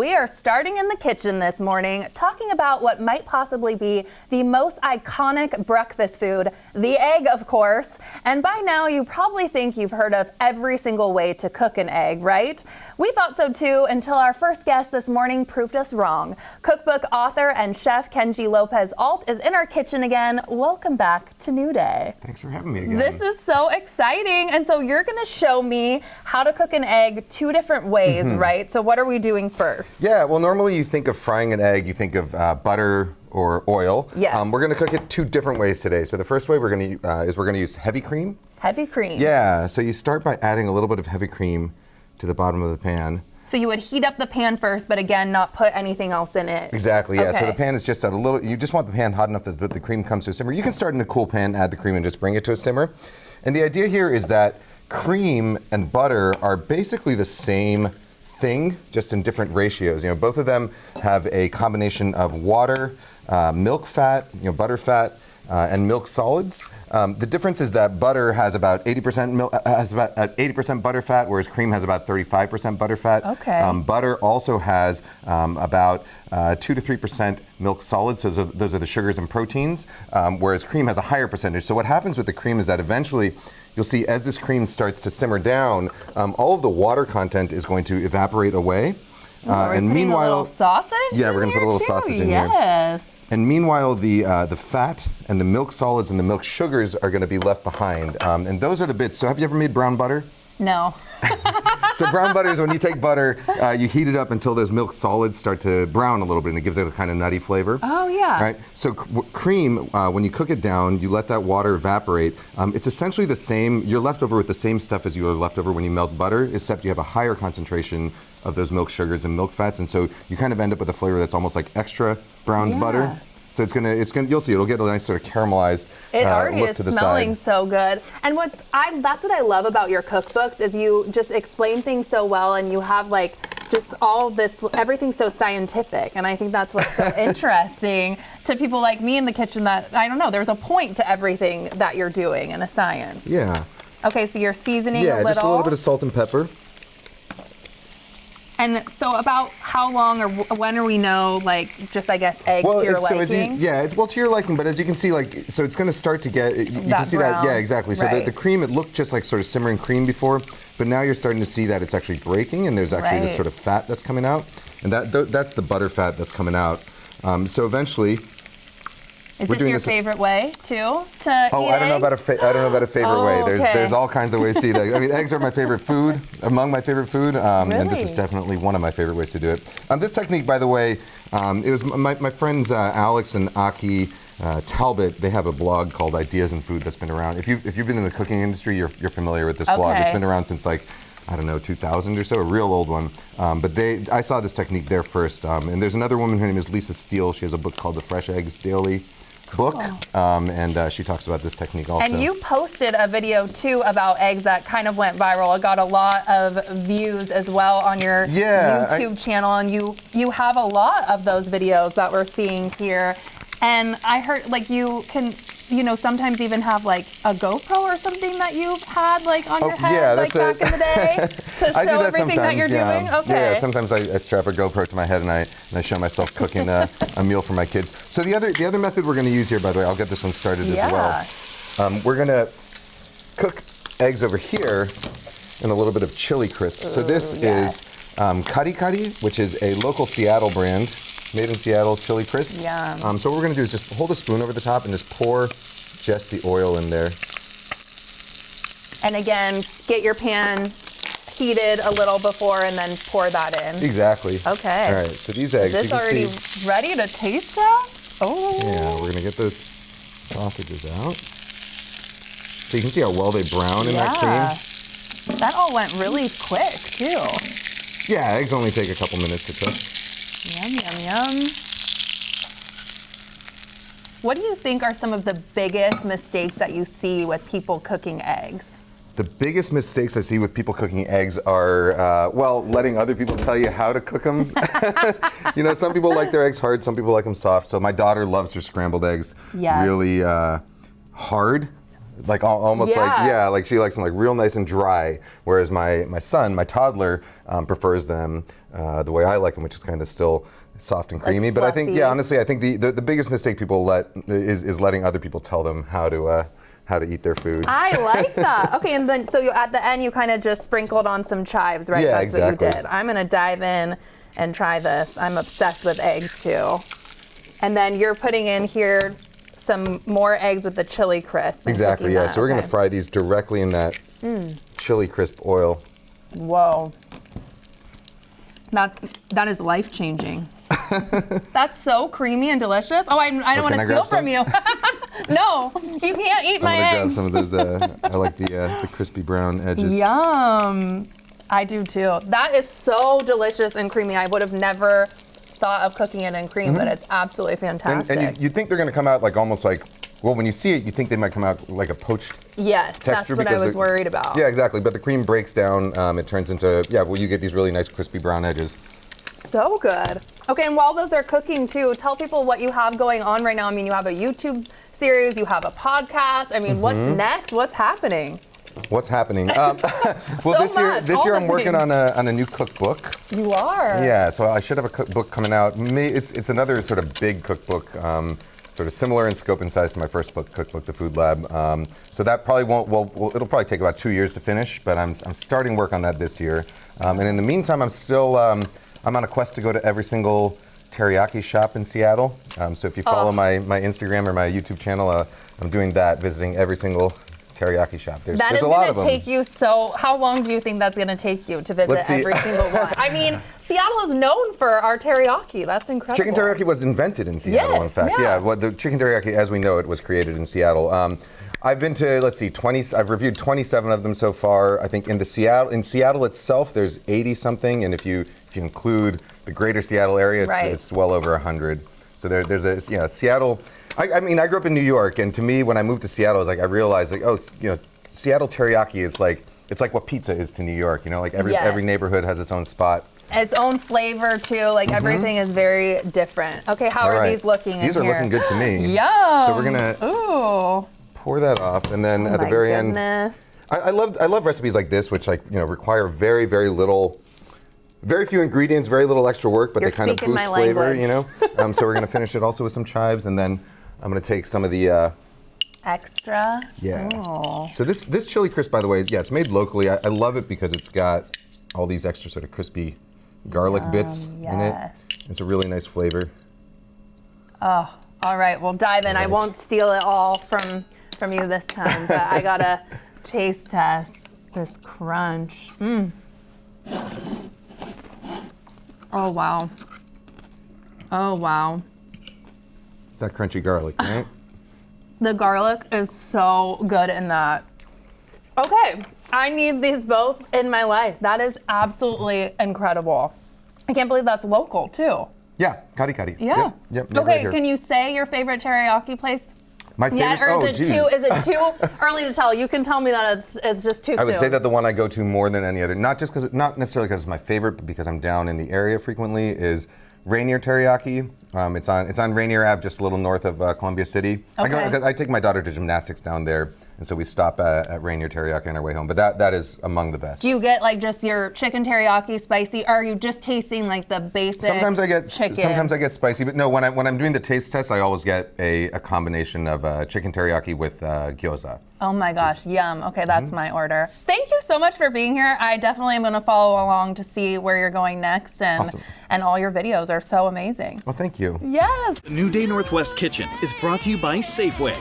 we are starting in the kitchen this morning, talking about what might possibly be the most iconic breakfast food, the egg, of course. And by now, you probably think you've heard of every single way to cook an egg, right? We thought so too until our first guest this morning proved us wrong. Cookbook author and chef Kenji Lopez Alt is in our kitchen again. Welcome back to New Day. Thanks for having me again. This is so exciting. And so you're going to show me how to cook an egg two different ways, right? So what are we doing first? Yeah, well, normally you think of frying an egg, you think of butter or oil. Yes. We're going to cook it two different ways today. So the first way we're going to use heavy cream. Heavy cream. Yeah, so you start by adding a little bit of heavy cream to the bottom of the pan. So you would heat up the pan first, but again, not put anything else in it. Exactly, yeah. Okay. So the pan is just at a little, you just want the pan hot enough that the cream comes to a simmer. You can start in a cool pan, add the cream, and just bring it to a simmer. And the idea here is that cream and butter are basically the same thing, just in different ratios. You know, both of them have a combination of water, milk fat, butter fat, and milk solids. The difference is that butter has about 80% butter fat, whereas cream has about 35% butter fat. Okay. Butter also has about 2 to 3% milk solids, so those are the sugars and proteins, whereas cream has a higher percentage. So what happens with the cream is that eventually you'll see as this cream starts to simmer down, all of the water content is going to evaporate away. And meanwhile, a little sausage. Yeah, we're going to put a little sausage in here. Yes. And meanwhile, the fat and the milk solids and the milk sugars are going to be left behind. And those are the bits. So have you ever made brown butter? No. So brown butter is when you take butter, you heat it up until those milk solids start to brown a little bit, and it gives it a kind of nutty flavor. Oh, yeah. Right? So cream, when you cook it down, you let that water evaporate. It's essentially the same. You're left over with the same stuff as you were left over when you melt butter, except you have a higher concentration of those milk sugars and milk fats, and so you kind of end up with a flavor that's almost like extra browned butter. So it's gonna, you'll see, it'll get a nice sort of caramelized It already look is to the smelling side. so good. And that's what I love about your cookbooks is you just explain things so well, and you have like just all this, everything's so scientific. And I think that's what's so interesting to people like me in the kitchen, that, I don't know, there's a point to everything that you're doing and a science. Yeah. Okay, so you're seasoning a little. Yeah, just a little bit of salt and pepper. And so about how long or when do we know, like, just, I guess, eggs to your liking? To your liking, but as you can see, like, so it's going to start to get, you can see brown. that, yeah, exactly. So Right. the cream, it looked just like sort of simmering cream before, but now you're starting to see that it's actually breaking, and there's actually this Right. sort of fat that's coming out, and that's the butter fat that's coming out. So eventually, Is we're this doing your this- favorite way, too, to Oh, eat I don't know about eggs? I don't know about a favorite way. okay. There's all kinds of ways to eat eggs. I mean, eggs are my favorite food, among my favorite food, and this is Really? definitely one of my favorite ways to do it. This technique, by the way, it was my friends Alex and Aki Talbot. They have a blog called Ideas in Food that's been around. If you've been in the cooking industry, you're familiar with this blog. It's Okay. been around since like, I don't know, 2000 or so, a real old one. But I saw this technique there first. And there's another woman, her name is Lisa Steele. She has a book called The Fresh Eggs Daily book, and she talks about this technique also. And you posted a video too about eggs that kind of went viral. It got a lot of views as well on your YouTube channel, and you have a lot of those videos that we're seeing here. And I heard like you can, sometimes even have like a GoPro or something that you've had like on your head, like back in the day, to I do show that everything that you're doing. Okay. Yeah, sometimes I strap a GoPro to my head and I show myself cooking a meal for my kids. So the other method we're going to use here, by the way, I'll get this one started as well. We're going to cook eggs over here in a little bit of chili crisp. So this is Cuddy Cuddy, which is a local Seattle brand, made in Seattle, chili crisp. Yum. So what we're going to do is just hold a spoon over the top and just pour just the oil in there. And again, get your pan heated a little before and then pour that in. Exactly. Okay. All right, so these eggs, Is you this can already see. ready to taste us? Oh. Yeah, we're going to get those sausages out. So you can see how well they brown in that cream. That all went really quick, too. Yeah, eggs only take a couple minutes to cook. Yum, yum, yum. What do you think are some of the biggest mistakes that you see with people cooking eggs? The biggest mistakes I see with people cooking eggs are, letting other people tell you how to cook them. Some people like their eggs hard, some people like them soft. So my daughter loves her scrambled eggs really hard. like almost like she likes them like real nice and dry. Whereas my son, my toddler, prefers them the way I like them, which is kind of still soft and creamy. But I think, honestly, I think the biggest mistake people is letting other people tell them how to eat their food. I like that. Okay, and then so at the end you kind of just sprinkled on some chives, right? Yeah, That's exactly. what you did. I'm gonna dive in and try this. I'm obsessed with eggs too. And then you're putting in here some more eggs with the chili crisp. Exactly, yeah. So we're gonna fry these directly in that chili crisp oil. Whoa. That is life-changing. That's so creamy and delicious. Oh, I don't want to steal from you. No, you can't eat my eggs. I'm gonna grab some of those. I like the crispy brown edges. Yum. I do too. That is so delicious and creamy. I would have never thought of cooking it in cream, but it's absolutely fantastic. And you think they're gonna come out like almost like, well, when you see it, you think they might come out like a poached texture. That's what I was worried about. Yeah, exactly. But the cream breaks down. It turns into, you get these really nice crispy brown edges. So good. Okay, and while those are cooking too, tell people what you have going on right now. I mean, you have a YouTube series, you have a podcast. I mean, what's next? What's happening? What's happening? Well, this year I'm working on a new cookbook. You are? Yeah, so I should have a cookbook coming out. It's another sort of big cookbook, sort of similar in scope and size to my first cookbook, The Food Lab. So that probably it'll probably take about 2 years to finish, but I'm starting work on that this year. And in the meantime, I'm on a quest to go to every single teriyaki shop in Seattle. So if you follow my Instagram or my YouTube channel, I'm doing that, visiting every single teriyaki shop. There's a lot of them. Take you how long do you think that's going to take you to visit every single one? I mean, Seattle is known for our teriyaki. That's incredible. Chicken teriyaki was invented in Seattle, in fact. Yeah, the chicken teriyaki as we know it was created in Seattle. I've been to, I've reviewed 27 of them so far. I think in Seattle itself, there's 80 something, and if you include the greater Seattle area, it's well over 100. So there's Seattle. I mean, I grew up in New York, and to me, when I moved to Seattle, I realized Seattle teriyaki is it's like what pizza is to New York. Every neighborhood has its own spot. Its own flavor too. Everything is very different. Okay, how are these looking? These are looking good to me. Yum. So we're gonna pour that off, and then at the very end, I love recipes like this, which require very, very little. Very few ingredients, very little extra work, but they kind of boost flavor, So we're gonna finish it also with some chives, and then I'm gonna take some of the extra. Yeah. Oh. So this chili crisp, by the way, it's made locally. I love it because it's got all these extra sort of crispy garlic bits in it. It's a really nice flavor. Oh, all right. Well, dive in. I won't steal it all from you this time, but I gotta taste test this crunch. Oh, wow. Oh, wow. It's that crunchy garlic, right? The garlic is so good in that. Okay, I need these both in my life. That is absolutely incredible. I can't believe that's local, too. Yeah, Kari Kari. Yeah. Yep, okay, can you say your favorite teriyaki place? My favorite, is it too early to tell? You can tell me that it's just too soon. I would say that the one I go to more than any other, not necessarily because it's my favorite, but because I'm down in the area frequently, is Rainier Teriyaki. It's on Rainier Ave, just a little north of Columbia City. Okay. I take my daughter to gymnastics down there, and so we stop at Rainier Teriyaki on our way home. But that is among the best. Do you get just your chicken teriyaki spicy, or are you just tasting the basic? Sometimes I get chicken? Sometimes I get spicy, but no. When I'm doing the taste test, I always get a combination of chicken teriyaki with gyoza. Oh my gosh, yum. Okay, that's my order. Thank you so much for being here. I definitely am going to follow along to see where you're going next, and all your videos are so amazing. Well, thank you. Yes. The New Day Northwest Kitchen is brought to you by Safeway.